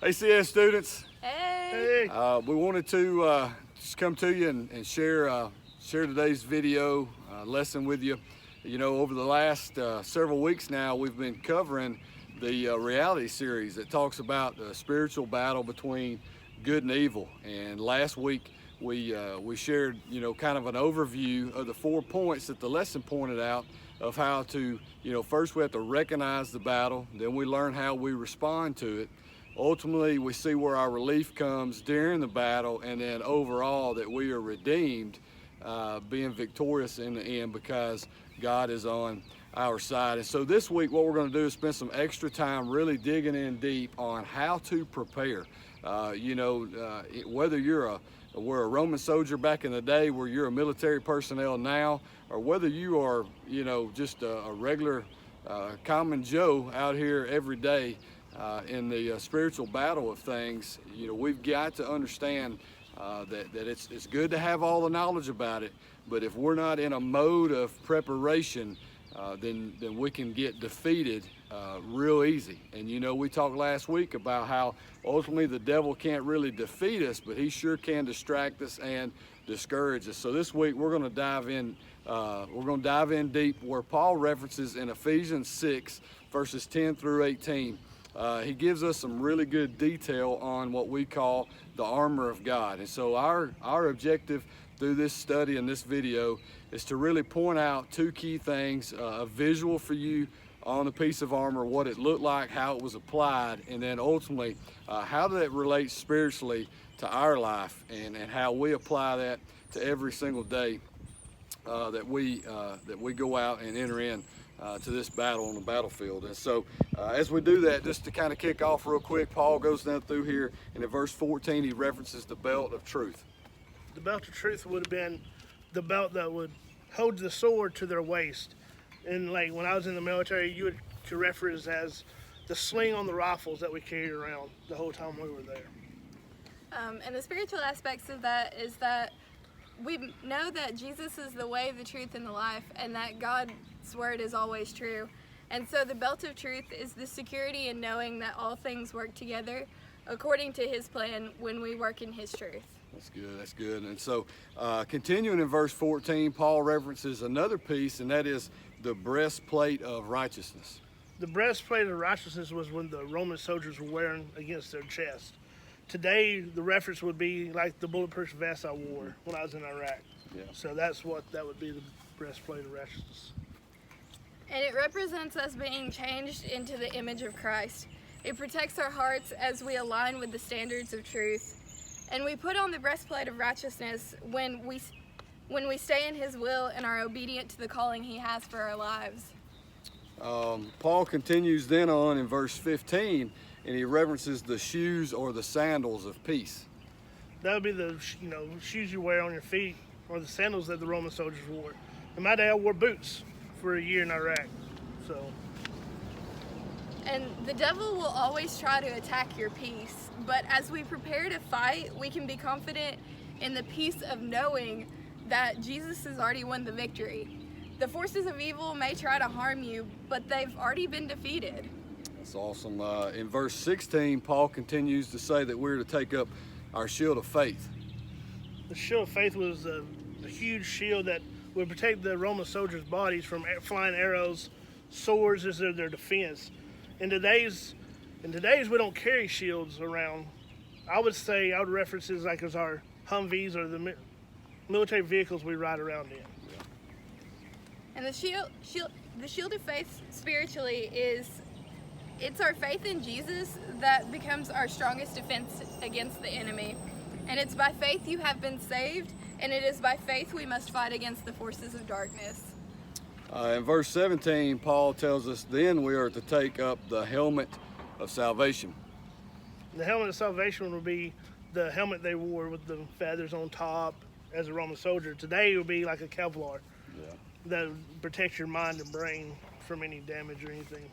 Hey CS students, Hey! we wanted to just come to you and share today's video lesson with you. You know, over the last several weeks now, we've been covering the reality series that talks about the spiritual battle between good and evil. And last week we shared, you know, kind of an overview of the 4 points that the lesson pointed out of how to, you know, first we have to recognize the battle, then we learn how we respond to it. Ultimately, we see where our relief comes during the battle, and then overall that we are redeemed, being victorious in the end because God is on our side. And so this week what we're going to do is spend some extra time really digging in deep on how to prepare. Whether we're a Roman soldier back in the day, where you're a military personnel now, or whether you are, you know, just a regular common Joe out here every day in the spiritual battle of things, you know, we've got to understand that it's good to have all the knowledge about it, but if we're not in a mode of preparation, then we can get defeated real easy. And you know, we talked last week about how ultimately the devil can't really defeat us, but he sure can distract us and discourage us. So this week we're going to dive in. We're going to dive in deep where Paul references in Ephesians 6 verses 10 through 18. He gives us some really good detail on what we call the armor of God. And so our objective through this study and this video is to really point out 2 key things, a visual for you on the piece of armor, what it looked like, how it was applied, and then ultimately how that relates spiritually to our life, and how we apply that to every single day that we go out and enter in to this battle on the battlefield. And so as we do that, just to kind of kick off real quick, Paul goes down through here, and in verse 14 he references the belt of truth. The belt of truth would have been the belt that would hold the sword to their waist. And like when I was in the military, you would reference as the sling on the rifles that we carried around the whole time we were there. And the spiritual aspects of that is that we know that Jesus is the way, the truth, and the life, and that God's word is always true. And so the belt of truth is the security in knowing that all things work together according to his plan when we work in his truth. That's good. And so continuing in verse 14, Paul references another piece, and that is the breastplate of righteousness. The breastplate of righteousness was when the Roman soldiers were wearing against their chest. Today, the reference would be like the bulletproof vest I wore when I was in Iraq. Yeah. So that's what that would be, the breastplate of righteousness. And it represents us being changed into the image of Christ. It protects our hearts as we align with the standards of truth. And we put on the breastplate of righteousness when we stay in his will and are obedient to the calling he has for our lives. Paul continues then on in verse 15, and he references the shoes or the sandals of peace. That would be the shoes you wear on your feet, or the sandals that the Roman soldiers wore. In my day, I wore boots for a year in Iraq. So. And the devil will always try to attack your peace, but as we prepare to fight, we can be confident in the peace of knowing that Jesus has already won the victory. The forces of evil may try to harm you, but they've already been defeated. That's awesome. In verse 16, Paul continues to say that we're to take up our shield of faith. The shield of faith was a huge shield that would protect the Roman soldiers' bodies from flying arrows, swords as their defense. In today's we don't carry shields around. I would reference it like as our Humvees or the military vehicles we ride around in. And the shield of faith spiritually it's our faith in Jesus that becomes our strongest defense against the enemy. And it's by faith you have been saved, and it is by faith we must fight against the forces of darkness. In verse 17, Paul tells us then we are to take up the helmet of salvation. The helmet of salvation would be the helmet they wore with the feathers on top as a Roman soldier. Today it would be like a Kevlar that would protect your mind and brain from any damage or anything.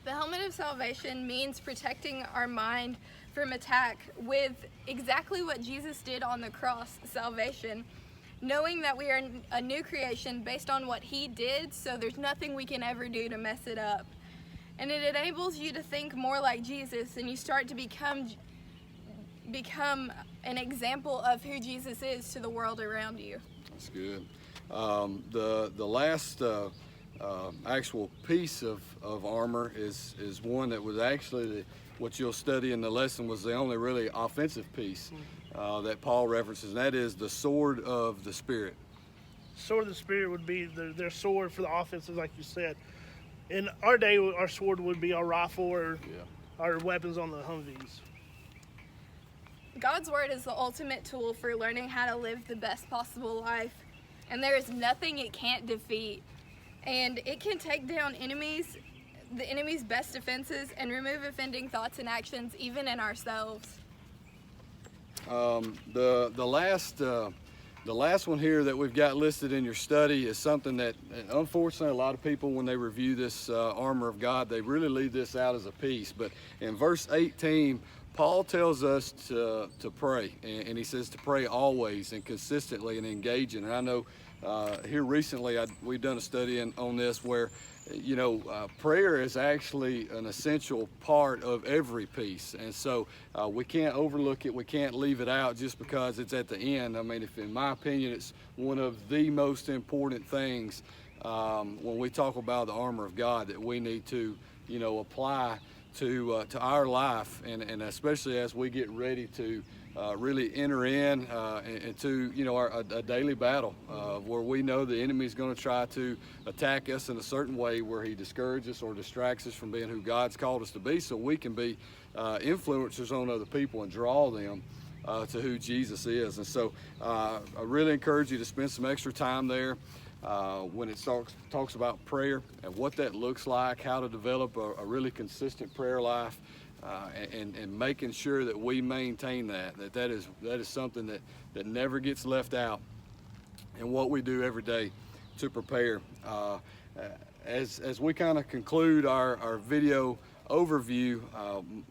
The helmet of salvation means protecting our mind from attack with exactly what Jesus did on the cross, salvation. Knowing that we are a new creation based on what he did, so there's nothing we can ever do to mess it up. and it enables you to think more like Jesus, and you start to become an example of who Jesus is to the world around you. That's good. The last actual piece of armor is one that was actually what you'll study in the lesson was the only really offensive piece that Paul references, and that is the sword of the Spirit. Sword of the Spirit would be their sword for the offensive, like you said. In our day, our sword would be our rifle or our weapons on the Humvees. God's word is the ultimate tool for learning how to live the best possible life, and there is nothing it can't defeat. And it can take down the enemy's best defenses, and remove offending thoughts and actions, even in ourselves. The last one here that we've got listed in your study is something that, unfortunately, a lot of people, when they review this armor of God, they really leave this out as a piece. But in verse 18, Paul tells us to pray, and he says to pray always and consistently and engaging. And I know here recently we've done a study on this where, prayer is actually an essential part of every piece. And so we can't overlook it. We can't leave it out just because it's at the end. I mean, in my opinion, it's one of the most important things when we talk about the armor of God that we need to, apply to our life, and especially as we get ready to really enter into a daily battle where we know the enemy is going to try to attack us in a certain way where he discourages or distracts us from being who God's called us to be, so we can be influencers on other people and draw them to who Jesus is. And so I really encourage you to spend some extra time there when it talks about prayer and what that looks like, how to develop a really consistent prayer life. And making sure that we maintain that is something that never gets left out in what we do every day to prepare. As we kind of conclude our video overview,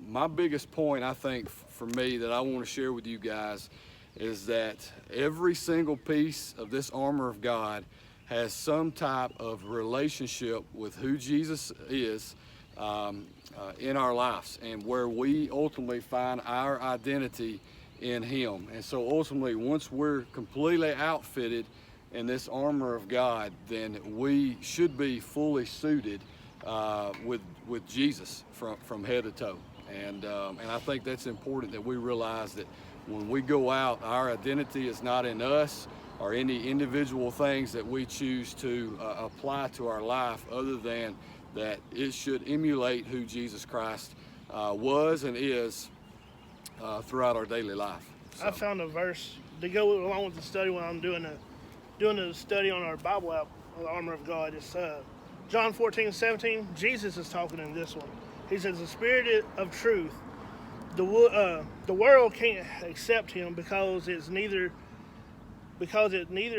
my biggest point, I think, for me that I want to share with you guys is that every single piece of this armor of God has some type of relationship with who Jesus is in our lives, and where we ultimately find our identity in Him. And so ultimately, once we're completely outfitted in this armor of God, then we should be fully suited with Jesus from head to toe. And I think that's important that we realize that when we go out, our identity is not in us or any individual things that we choose to apply to our life, other than that it should emulate who Jesus Christ was and is throughout our daily life. So. I found a verse to go along with the study when I'm doing a study on our Bible app, on the armor of God. It's John 14:17. Jesus is talking in this one. He says, "The Spirit of truth, the world can't accept Him because it neither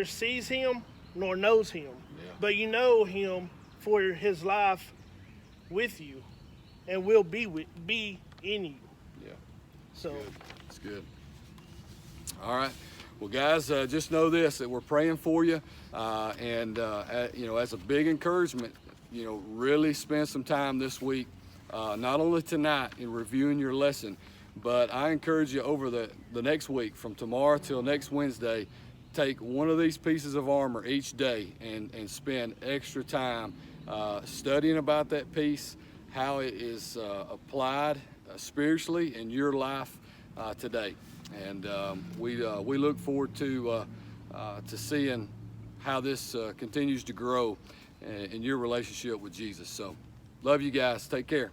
sees Him nor knows Him. Yeah. But you know Him for His life with you, and will be in you." Yeah. So it's good. All right. Well, guys, just know this: that we're praying for you, and as a big encouragement, really spend some time this week, not only tonight in reviewing your lesson, but I encourage you over the next week, from tomorrow till next Wednesday, take one of these pieces of armor each day and spend extra time studying about that piece, how it is applied spiritually in your life today. And we look forward to seeing how this continues to grow in your relationship with Jesus. So, love you guys. Take care.